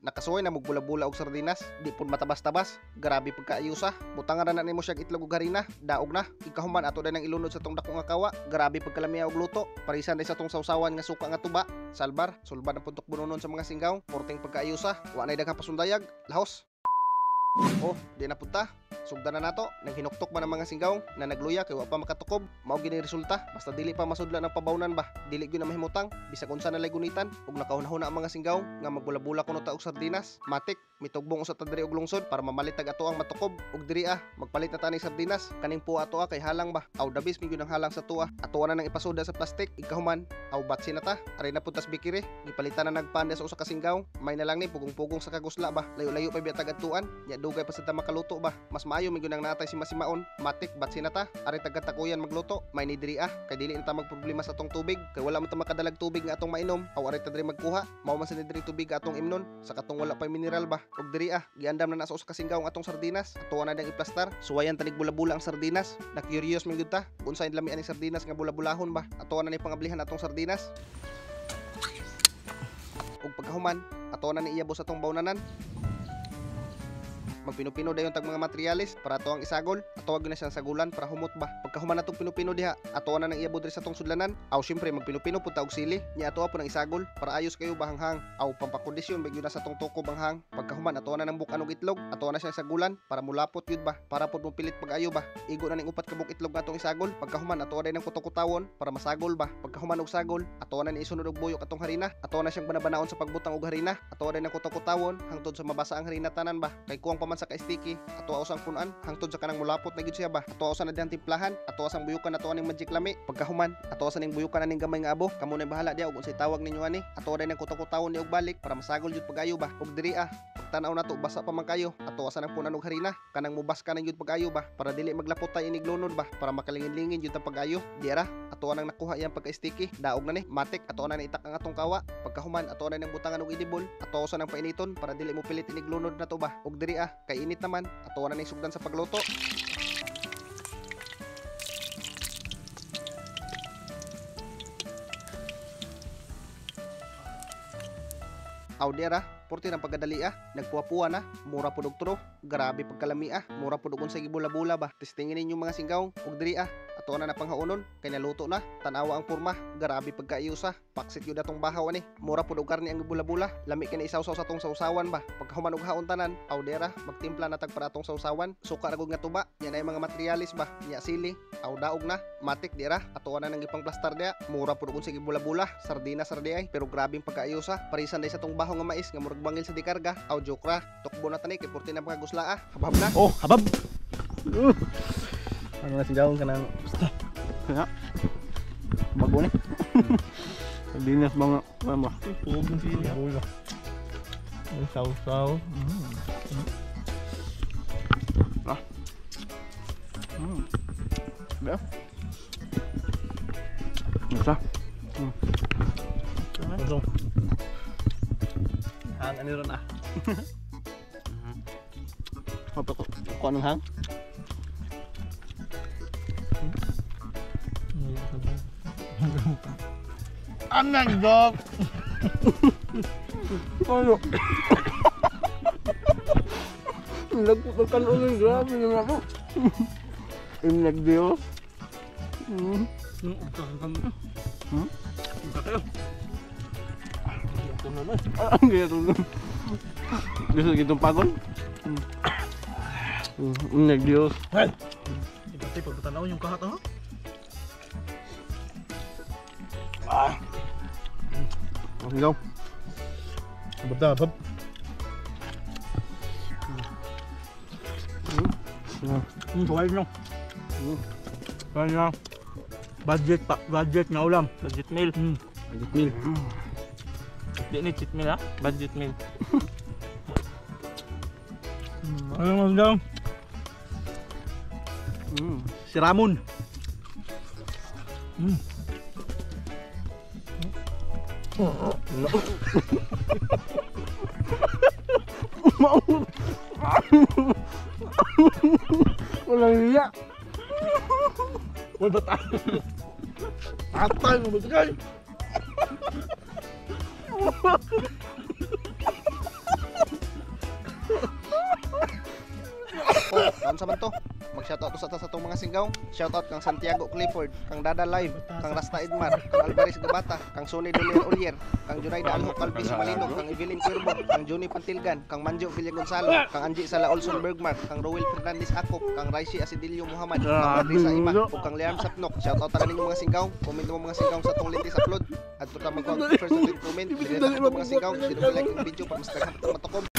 Nakasuway na magbula-bula og sardinas, di pud matabas-tabas. Grabe pagkaayusa. Butangan na nimo siya itlog ug harina, daog na. Ikahuman ato day nang ilunod sa tong dako nga kawa. Grabe pagkalamiya og luto. Parisan day sa tong sawsawan nga suka nga tuba. Salbar, sulbad ang puntok bunonon sa mga singgaw. Porting pagkaayusa, wa nay daghang pasundayag. Lahos. Oh, di na punta. Sugdan na nato, naghinuktok man ang mga singgaw na nagluya kay wa pa makatukob. Mao gini resulta, basta dili pa masudlan ang pabawnan ba. Dili gyud na mahimutang, bisag unsa na lay gunitan ug nakahuna-huna ang mga singgaw nga magbula-bula kuno ta og sardinas. Matik, mitugbong usa ta diri og lungsod para mamalit tag ato ang matukob ug diri magpalit na tani sardinas. Kaning puwa ato kay halang ba. Aw dabis mi gyud ang halang sa tuwa. Ato na nang ipasoda sa plastic, ikahuman. Aw batsi na ta. Ari na puntas bikiri, gipalitan na nagpanda sa usa ka singgaw. May na lang ni pugong-pugong sa kagusla ba. Layo-layo pa biya tag adtuan. Nya dugay pa sa ta makaluto ba. Mas maayo mi gyud ang natay si masimaon. Matik batsi na ta. Ari taga-takuyan magluto. May ni diri kay dili na ta magproblema sa atong tubig. Kay wala man ta makadalag tubig nga atong mainom. Aw ari ta diri magkuha. Mao man sa ni diri tubig nga atong imnon. Sa katong wala pa mineral ba. Ug diri giandam na sa usa ka singgaw ang atong sardinas. Ato na dang iplastar. Suwayan tanig bula-bula ang sardinas. Na curious man gyud ta. Unsay lami ani sardinas nga bula-bulahon ba. Ato na ni pangablihan atong sardinas. Ug pagkahuman, ato na ni iyabos atong bawnanan. Magpino-pino dayon tag mga materyales para ato ang isagol. Atawag na siyang sagulan para humot ba. Pagkahuman natong pino-pino diha, ato na nang iabot diri sa tong sudlanan. Aw syempre magpino-pino pud ta og sili. Nya ato po nang isagol para ayos kayo bahanghang. Aw pampakondisyon bagyo na sa tong tukob hanghang. Pagkahuman ato na nang bukan og itlog. Ato na siyang sagulan para mulapot yun ba. Para pud mo pilit pag-ayo ba. Igo na ning upat ka buk itlog nga atong isagol. Pagkahuman ato na nang kutok-kutawon para masagol ba. Pagkahuman og sagol, ato na ni isunod og buyok atong harina. Ato na siyang banabanaon sa pagbutang og harina. Ato na nang kutok-kutawon hangtod sa mabasa ang harina tanan ba. Kay kuwang pa man sa ka-sticky. Ato usang punan hangtod sa kanang mulapot na gyud siya ba. Ato usa na diyang timplahan, ato asang buyukan ato aning magic lami. Pagkahuman, ato asa ning buyukan aning gamay nga abo. Kamo na bahala dia ug unsay tawag ninyo ani. Ato day nang kutok-kutawon ni og balik para masagol jud pag-ayo ba. Ug diri pagtan-aw nato basa pa man kayo. Ato asa nang punan og harina, kanang mubas ka nang jud pag-ayo ba para dili maglapot tay inig lunod ba para makalingin-lingin jud ta pag-ayo. Diara, ato nang nakuha iyang pagka-sticky. Daog na ni, matik ato na itak ang atong kawa. Pagkahuman, ato na nang butangan og idibol. Ato usa nang painiton para dili mo pilit inig lunod na to ba. Ug diri kay init naman, ato na ning sugdan sa pagluto. Aw dira, porti ng pagkadali nagpuwa-puwa na, mura pud og tulo, grabe pagkalami mura pud og unsay gibula-bula ba. Testingin ninyo mga singgaw, ug diri ato na napanghaunon, kay naluto na, tanawa ang porma, grabe pagkaayusa, paksit yun atong bahaw ani, mura pud og karne ang gibula-bula, lami kay na isawsaw sa atong sawsawan ba. Pagkahuman og haon tanan, aw dira, magtimpla na tag para atong sawsawan, suka ra gud nga tuba, nya na mga materyales ba, nya sili, aw daog na, matik dira, ato na nang ipang plastar dia, mura pud og unsay gibula-bula, sardinas ay, pero grabe pagkaayusa, parisan day sa tong bahaw nga mais nga murag bangil sa dikarga. Aw joke ra, tukbo na tani kay porti na pagagusla habab na. Oh, habab. Ano na sigaw ka nang basta. Kaya bago ni. Sardinas mga mama. Tuog ng sili. Ang saw-saw. Ba? Masa? Ito. Hang ano ron Apa kok anong hang? Anang dog. Ayo. Nagputan ulit, grabe na ako. Inag Diyos. Ang gaya gusto gitong pagod. Inag Diyos. Dati pagkatanaw yung kahat Go. Bata bab. Tuwal nyo. Kaya budget nga ulam. Budget meal. Budget meal. Di ni cheat meal budget meal. Ano mas daw? Si Ramon. Walang hiya. Wala bata. Atay mo ba Kaon sa man to? Mag-shoutout to sa tong mga singgaw. Shoutout kang Santiago Clifford, kang Dada Live, kang Rasta Edmar, kang Alvarez Gabata, kang Sonny Dolier Olier, kang Junay Dalho Calvis Malinog, kang Evelyn Cuervo, kang Johnny Pantilgan, kang Manjo Villa Gonzalo, kang Angie Sala Olson Bergmark, kang Roel Fernandez Akop, kang Raishi Asidilio Muhammad, kang Patricia Ima, ug kang Liam Sapnok. Shoutout ta ninyo mga singgaw. Comment mo mga singgaw sa tong latest upload. At tuta mag-comment first and comment. Dili na mga singgaw, dili like ang video para mas daghan pa matukob.